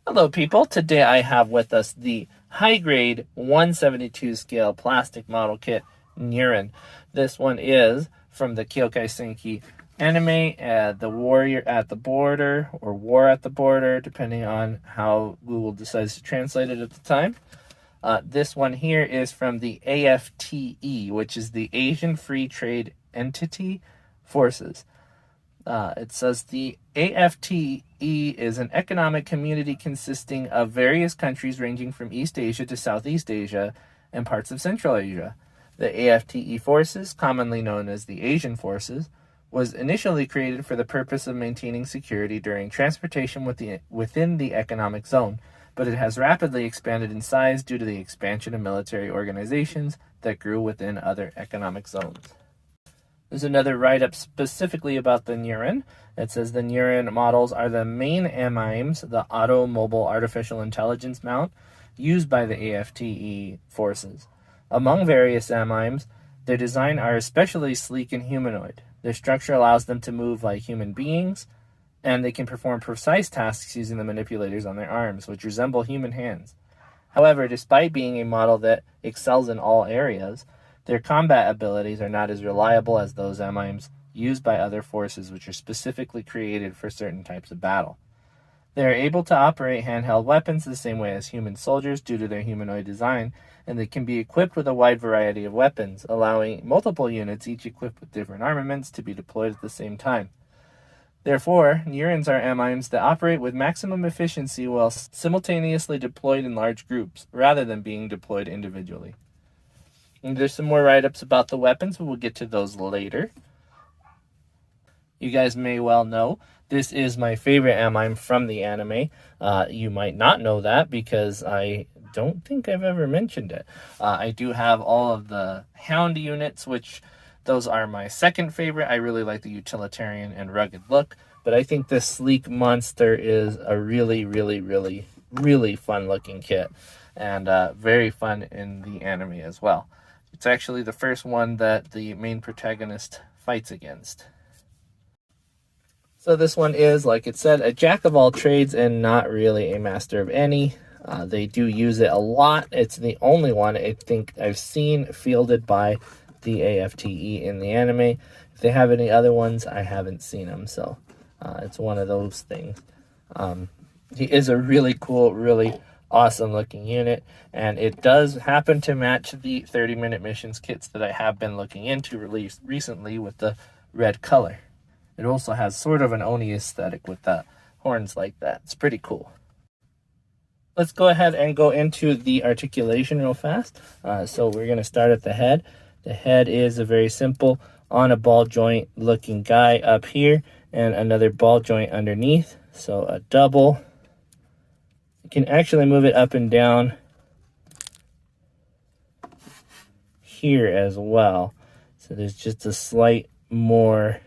Hello people, today I have with us the high grade 172 scale plastic model kit Nyuren. This one is from the Kyokai Senki anime, the warrior at the border, or war at the border, depending on how Google decides to translate it at the time. This one here is from the AFTE, which is the Asian Free Trade Entity Forces. It says the AFTE is an economic community consisting of various countries ranging from East Asia to Southeast Asia and parts of Central Asia. The AFTE forces, commonly known as the Asian Forces, was initially created for the purpose of maintaining security during transportation within the economic zone, but it has rapidly expanded in size due to the expansion of military organizations that grew within other economic zones. There's another write-up specifically about the Nyuren. It says the Nyuren models are the main AMIMEs, the Auto-Mobile Artificial Intelligence mount, used by the AFTE forces. Among various AMIMEs, their design are especially sleek and humanoid. Their structure allows them to move like human beings, and they can perform precise tasks using the manipulators on their arms, which resemble human hands. However, despite being a model that excels in all areas, their combat abilities are not as reliable as those AMIMEs used by other forces which are specifically created for certain types of battle. They are able to operate handheld weapons the same way as human soldiers due to their humanoid design, and they can be equipped with a wide variety of weapons, allowing multiple units, each equipped with different armaments, to be deployed at the same time. Therefore, Nyurens are AMIMEs that operate with maximum efficiency while simultaneously deployed in large groups, rather than being deployed individually. And there's some more write-ups about the weapons, but we'll get to those later. You guys may well know, this is my favorite AMIME from the anime. You might not know that because I don't think I've ever mentioned it. I do have all of the Hound units, which those are my second favorite. I really like the utilitarian and rugged look, but I think this sleek monster is a really, really, really, really fun-looking kit, and very fun in the anime as well. It's actually the first one that the main protagonist fights against. So this one is, like it said, a jack of all trades and not really a master of any. They do use it a lot. It's the only one I think I've seen fielded by the AFTE in the anime. If they have any other ones, I haven't seen them. So it's one of those things. He is a really cool, really awesome looking unit, and it does happen to match the 30-minute missions kits that I have been looking into released recently with the red color. It also has sort of an Oni aesthetic with the horns like that. It's pretty cool. Let's go ahead and go into the articulation real fast. So we're going to start at the head. The head is a very simple on a ball joint looking guy up here and another ball joint underneath. So a double. You can actually move it up and down here as well. So there's just a slight more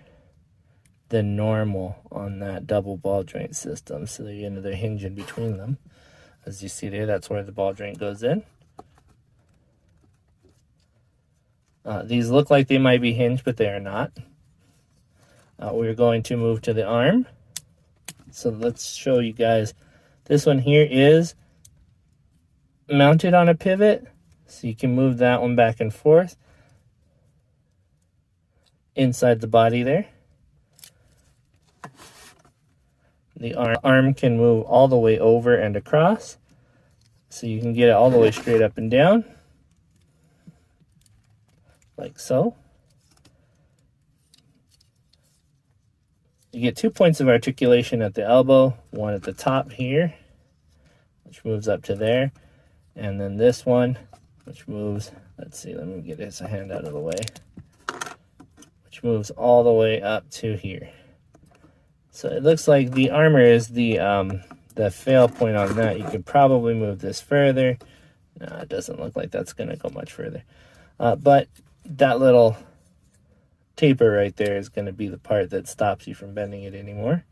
than normal on that double ball joint system. So there's another hinge in between them. As you see there, that's where the ball joint goes in. These look like they might be hinged, but they are not. We're going to move to the arm. So let's show you guys. This one here is mounted on a pivot, so you can move that one back and forth inside the body there. The arm can move all the way over and across, so you can get it all the way straight up and down, like so. You get 2 points of articulation at the elbow, one at the top here, which moves up to there, and then this one, which moves, let's see, let me get his hand out of the way, which moves all the way up to here. So it looks like the armor is the fail point on that. You could probably move this further. No, it doesn't look like that's going to go much further. But that little taper right there is going to be the part that stops you from bending it anymore.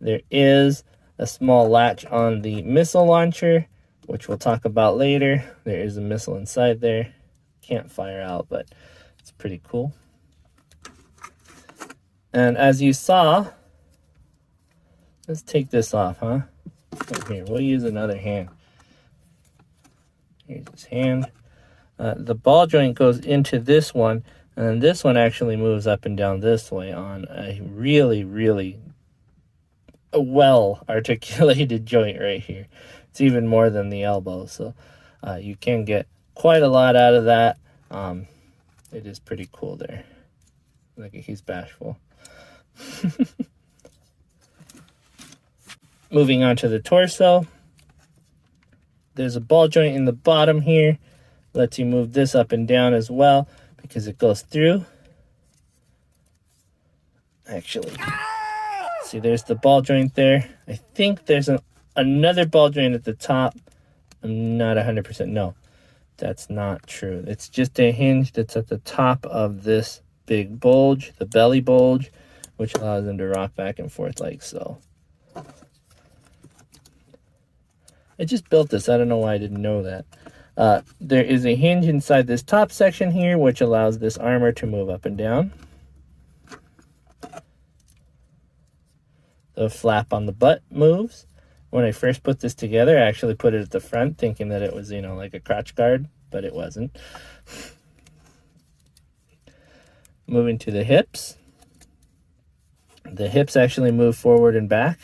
There is a small latch on the missile launcher, which we'll talk about later. There is a missile inside there. Can't fire out, but it's pretty cool. And as you saw, let's take this off, huh? Here, we'll use another hand. Here's his hand. The ball joint goes into this one, and then this one actually moves up and down this way on a really, really well articulated joint right here. It's even more than the elbow, so you can get quite a lot out of that. It is pretty cool there. Look, he's bashful. Moving on to the torso. There's a ball joint in the bottom here. Lets you move this up and down as well because it goes through. Actually, see, there's the ball joint there. I think there's another ball joint at the top. I'm not 100%. No, that's not true. It's just a hinge that's at the top of this big bulge, the belly bulge, which allows them to rock back and forth like so. I just built this. I don't know why I didn't know that. There is a hinge inside this top section here, which allows this armor to move up and down. The flap on the butt moves. When I first put this together, I actually put it at the front, thinking that it was, you know, like a crotch guard, but it wasn't. Moving to the hips. The hips actually move forward and back,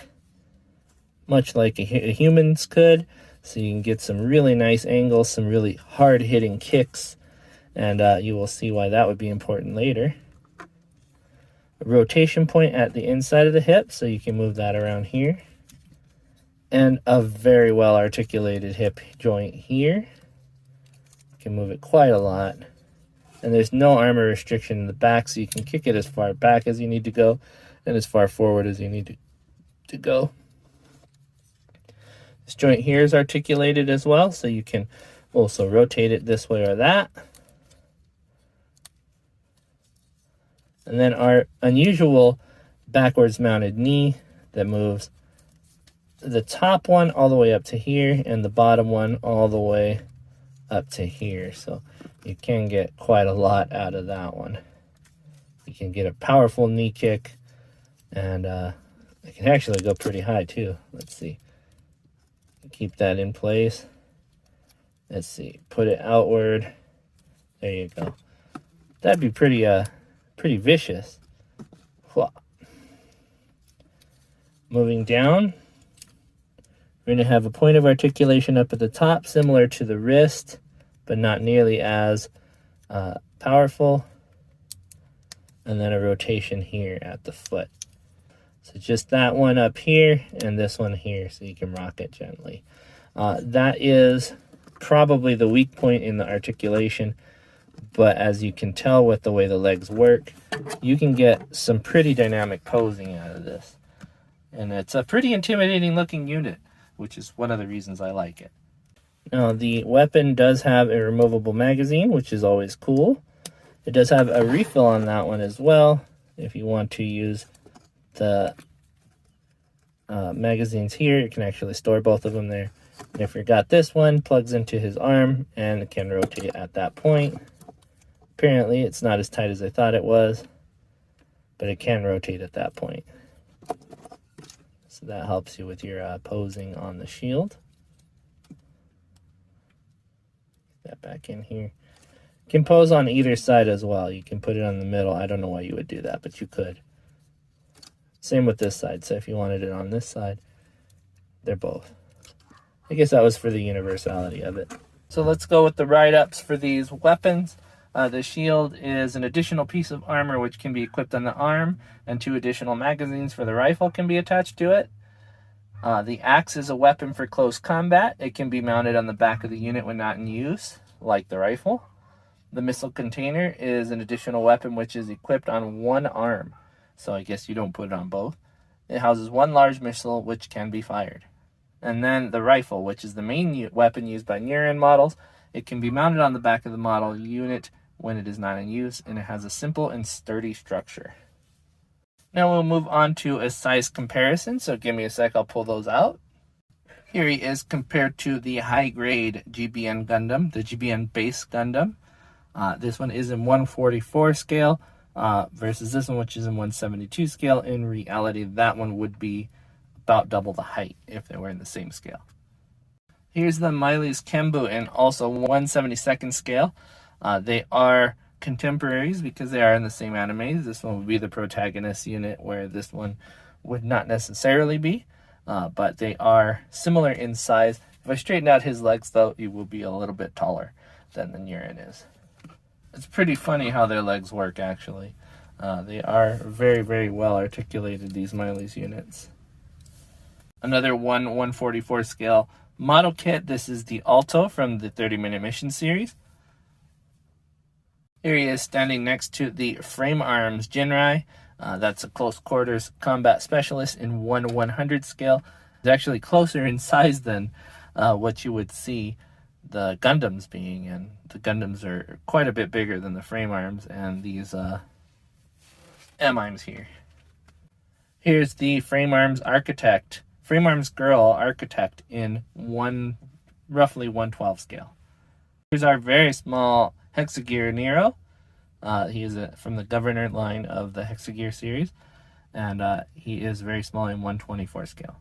much like a human's could. So you can get some really nice angles, some really hard-hitting kicks, and you will see why that would be important later. A rotation point at the inside of the hip, so you can move that around here. And a very well-articulated hip joint here. You can move it quite a lot. And there's no armor restriction in the back, so you can kick it as far back as you need to go and as far forward as you need to go. This joint here is articulated as well, so you can also rotate it this way or that. And then our unusual backwards mounted knee that moves the top one all the way up to here and the bottom one all the way up to here. So you can get quite a lot out of that one. You can get a powerful knee kick, and it can actually go pretty high too. Let's see. Keep that in place. Let's see. Put it outward. There you go. That'd be pretty vicious. Moving down, we're going to have a point of articulation up at the top, similar to the wrist, but not nearly as powerful. And then a rotation here at the foot. So just that one up here and this one here, so you can rock it gently. That is probably the weak point in the articulation, but as you can tell with the way the legs work, you can get some pretty dynamic posing out of this. And it's a pretty intimidating looking unit, which is one of the reasons I like it. Now, the weapon does have a removable magazine, which is always cool. It does have a refill on that one as well, if you want to use the magazines here. You can actually store both of them there. And if you got this one, plugs into his arm and it can rotate at that point. Apparently, it's not as tight as I thought it was, but it can rotate at that point. So that helps you with your posing on the shield. Get that back in here. You can pose on either side as well. You can put it on the middle. I don't know why you would do that, but you could. Same with this side. So if you wanted it on this side, they're both. I guess that was for the universality of it. So let's go with the write-ups for these weapons. The shield is an additional piece of armor which can be equipped on the arm, and 2 additional magazines for the rifle can be attached to it. The axe is a weapon for close combat. It can be mounted on the back of the unit when not in use, like the rifle. The missile container is an additional weapon which is equipped on one arm, so I guess you don't put it on both. It houses 1 large missile which can be fired. And then the rifle, which is the main weapon used by Nyuren models. It can be mounted on the back of the model unit when it is not in use, and it has a simple and sturdy structure. Now we'll move on to a size comparison, so give me a sec, I'll pull those out. Here he is compared to the high-grade GBN Gundam, the GBN base Gundam. This one is in 144 scale versus this one, which is in 172 scale. In reality, that one would be about double the height if they were in the same scale. Here's the Miley's Kembu in also 1/72nd scale. They are contemporaries because they are in the same anime. This one would be the protagonist unit, where this one would not necessarily be, but they are similar in size. If I straighten out his legs, though, he will be a little bit taller than the Nyuren is. It's pretty funny how their legs work, actually. They are very, very well articulated, these Miley's units. Another 1/144 scale model kit. This is the Alto from the 30-minute mission series. Here he is standing next to the Frame Arms Jinrai. That's a close quarters combat specialist in 1/100 scale. It's actually closer in size than what you would see the Gundams being, and the Gundams are quite a bit bigger than the Frame Arms and these M-Arms here. Here's the Frame Arms Architect, Frame Arms Girl Architect in roughly 1/12 scale. Here's our very small Hexagear Nero. He is from the Governor line of the Hexagear series, and he is very small in 1/24 scale.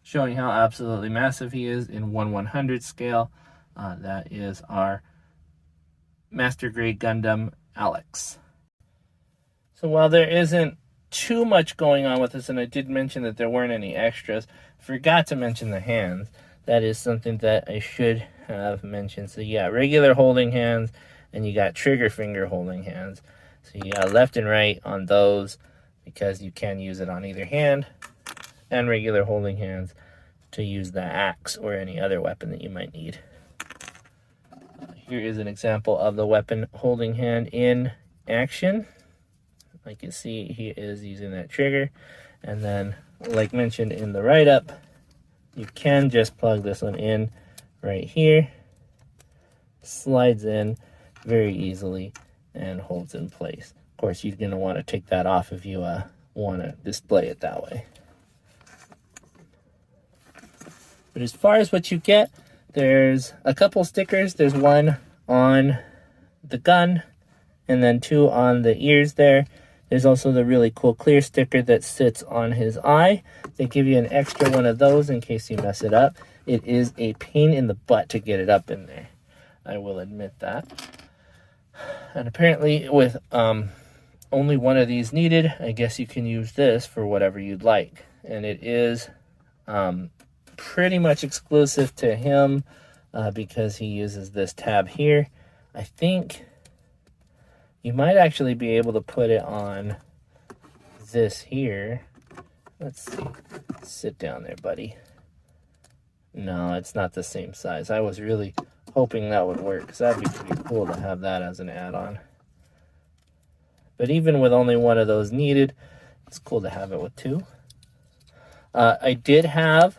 Showing how absolutely massive he is in 1/100 scale. That is our Master Grade Gundam Alex. So while there isn't too much going on with this, and I did mention that there weren't any extras, forgot to mention the hands. That is something that I should have mentioned. So you got regular holding hands, and you got trigger finger holding hands. So you got left and right on those, because you can use it on either hand, and regular holding hands to use the axe or any other weapon that you might need. Here is an example of the weapon holding hand in action. Like you see, he is using that trigger. And then, like mentioned in the write-up, you can just plug this one in right here. Slides in very easily and holds in place. Of course, you're going to want to take that off if you want to display it that way. But as far as what you get, there's a couple stickers. There's one on the gun and then two on the ears there. There's also the really cool clear sticker that sits on his eye. They give you an extra one of those in case you mess it up. It is a pain in the butt to get it up in there. I will admit that. And apparently with only one of these needed, I guess you can use this for whatever you'd like. And it is pretty much exclusive to him because he uses this tab here. I think you might actually be able to put it on this here. Let's see. Sit down there, buddy. No, it's not the same size. I was really hoping that would work, because that'd be pretty cool to have that as an add-on. But even with only one of those needed, it's cool to have it with two. I did have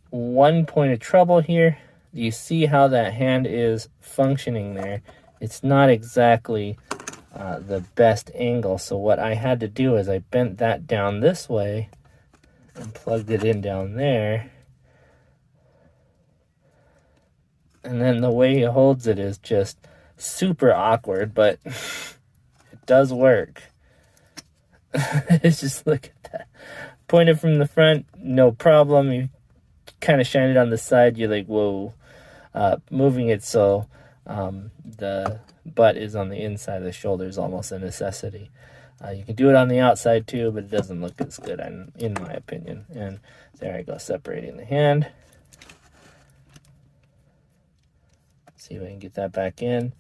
one point of trouble here. You see how that hand is functioning there? It's not exactly the best angle. So what I had to do is I bent that down this way and plugged it in down there. And then the way he holds it is just super awkward, but it does work. It's just, look at that. Point it from the front, no problem. You kind of shine it on the side, you're like, whoa. Moving it so the butt is on the inside of the shoulder is almost a necessity. You can do it on the outside too, but it doesn't look as good in my opinion. And there I go, separating the hand. See if I can get that back in.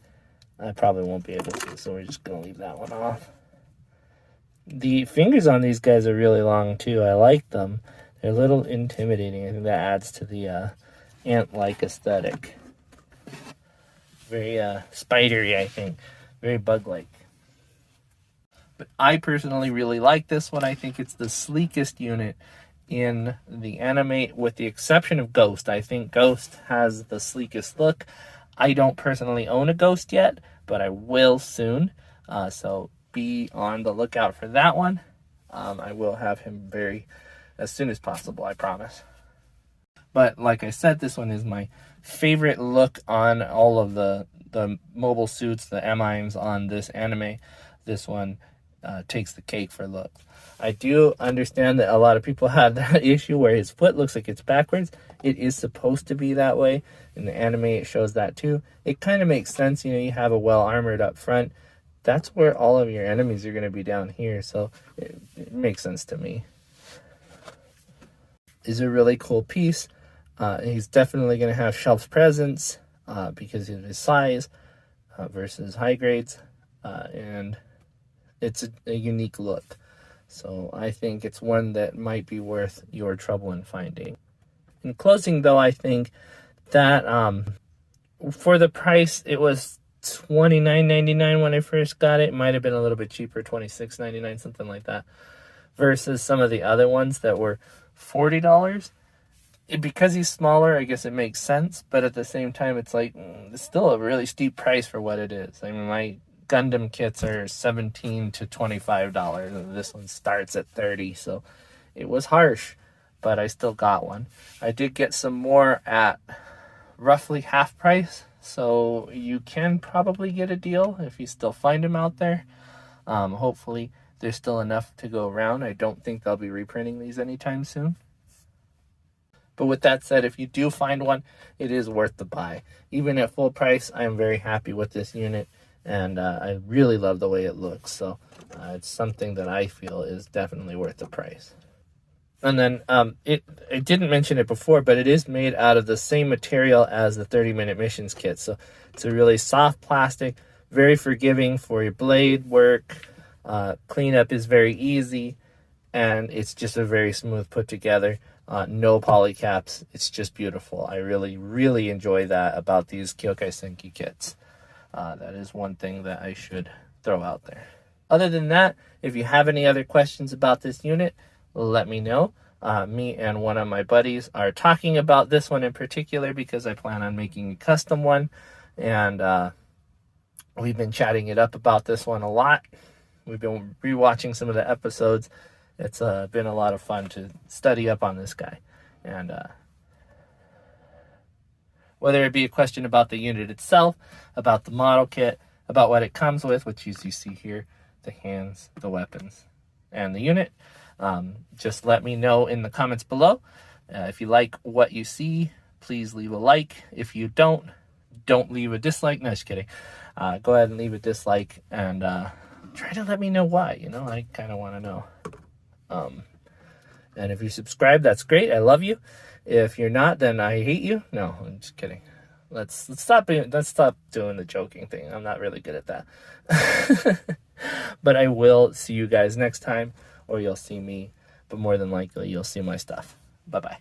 I probably won't be able to, so we're just going to leave that one off. The fingers on these guys are really long too. I like them. They're a little intimidating. I think that adds to the ant-like aesthetic. Very spidery, I think. Very bug-like. But I personally really like this one. I think it's the sleekest unit in the anime, with the exception of Ghost. I think Ghost has the sleekest look. I don't personally own a Ghost yet, but I will soon. So be on the lookout for that one. I will have him as soon as possible, I promise. But like I said, this one is my favorite look on all of the mobile suits, the M-Imes on this anime. This one takes the cake for look. I do understand that a lot of people have that issue where his foot looks like it's backwards. It is supposed to be that way. In the anime, it shows that too. It kind of makes sense. You know, you have a well-armored up front. That's where all of your enemies are going to be down here. So it makes sense to me. Is a really cool piece. He's definitely going to have shelf presence because of his size versus high grades. And it's a unique look. So I think it's one that might be worth your trouble in finding. In closing, though, I think that for the price, it was $29.99 when I first got it. It might have been a little bit cheaper, $26.99, something like that, versus some of the other ones that were $40. Because he's smaller, I guess it makes sense, but at the same time, it's like, it's still a really steep price for what it is. I mean, my Gundam kits are $17 to $25, and this one starts at $30, so it was harsh, but I still got one. I did get some more at roughly half price, so you can probably get a deal if you still find them out there. Hopefully, there's still enough to go around. I don't think they'll be reprinting these anytime soon. But with that said, if you do find one, it is worth the buy. Even at full price, I am very happy with this unit. And I really love the way it looks. So it's something that I feel is definitely worth the price. And then I didn't mention it before, but it is made out of the same material as the 30-minute missions kit. So it's a really soft plastic, very forgiving for your blade work. Cleanup is very easy. And it's just a very smooth put together. No poly caps. It's just beautiful. I really, really enjoy that about these Kyokai Senki kits. That is one thing that I should throw out there. Other than that, if you have any other questions about this unit, let me know. Me and one of my buddies are talking about this one in particular because I plan on making a custom one. And we've been chatting it up about this one a lot. We've been rewatching some of the episodes. It's been a lot of fun to study up on this guy. And whether it be a question about the unit itself, about the model kit, about what it comes with, which as you see here, the hands, the weapons, and the unit, just let me know in the comments below. If you like what you see, please leave a like. If you don't leave a dislike. No, just kidding. Go ahead and leave a dislike and try to let me know why. You know, I kind of want to know. And if you subscribe, that's great. I love you. If you're not, then I hate you. No, I'm just kidding. Let's stop doing the joking thing. I'm not really good at that. But I will see you guys next time, or you'll see me, but more than likely you'll see my stuff. Bye-bye.